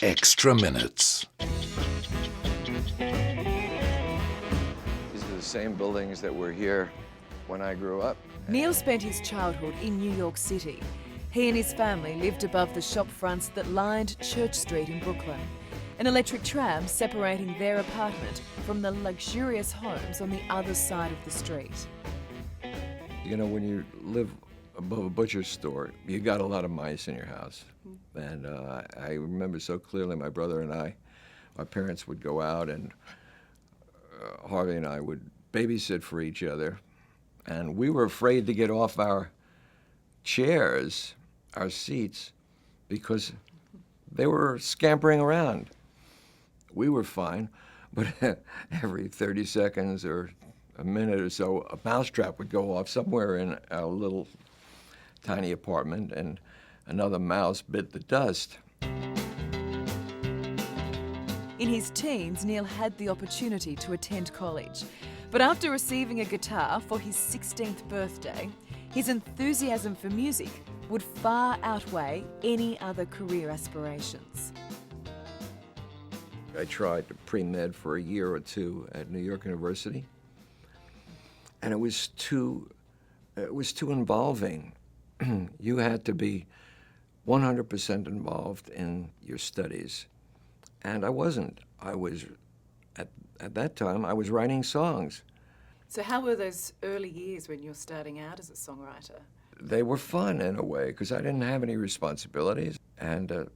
Extra Minutes. These are the same buildings that were here when I grew up. Neil spent his childhood in New York City. He and his family lived above the shop fronts that lined Church Street in Brooklyn. An electric tram separating their apartment from the luxurious homes on the other side of the street. You know, when you live above a butcher's store, you got a lot of mice in your house. And I remember so clearly my brother and I, our parents would go out and Harvey and I would babysit for each other. And we were afraid to get off our chairs, our seats, because they were scampering around. We were fine, but every 30 seconds or a minute or so, a mousetrap would go off somewhere in our little tiny apartment, and another mouse bit the dust. In his teens, Neil had the opportunity to attend college. But after receiving a guitar for his 16th birthday, his enthusiasm for music would far outweigh any other career aspirations. I tried pre-med for a year or two at New York University, and it was too involving. You had to be 100% involved in your studies, and I wasn't. I was, at that time, I was writing songs. So how were those early years when you were starting out as a songwriter? They were fun in a way, because I didn't have any responsibilities, and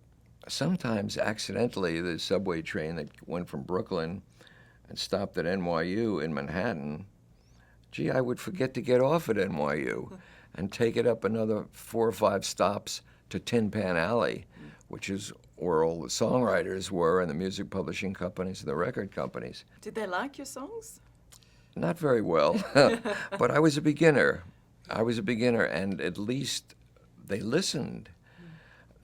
sometimes accidentally the subway train that went from Brooklyn and stopped at NYU in Manhattan, gee, I would forget to get off at NYU and take it up another 4 or 5 stops to Tin Pan Alley, which is where all the songwriters were and the music publishing companies and the record companies. Did they like your songs? Not very well, but I was a beginner. And at least they listened.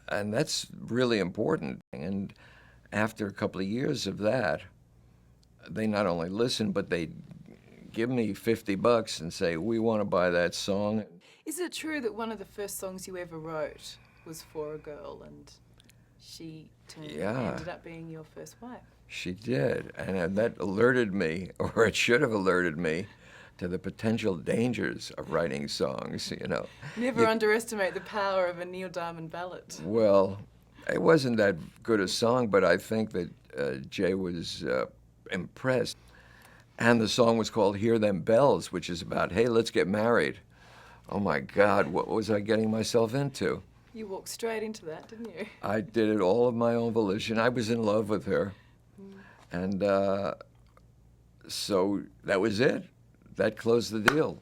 And that's really important. And after a couple of years of that, they not only listened, but they give me $50 and say, we want to buy that song. Is it true that one of the first songs you ever wrote was for a girl and she ended up being your first wife? She did, and that alerted me, or it should have alerted me, to the potential dangers of writing songs, you know. Never underestimate the power of a Neil Diamond ballad. Well, it wasn't that good a song, but I think that Jay was impressed. And the song was called Hear Them Bells, which is about, hey, let's get married. Oh my God, what was I getting myself into? You walked straight into that, didn't you? I did it all of my own volition. I was in love with her. And so that was it. That closed the deal.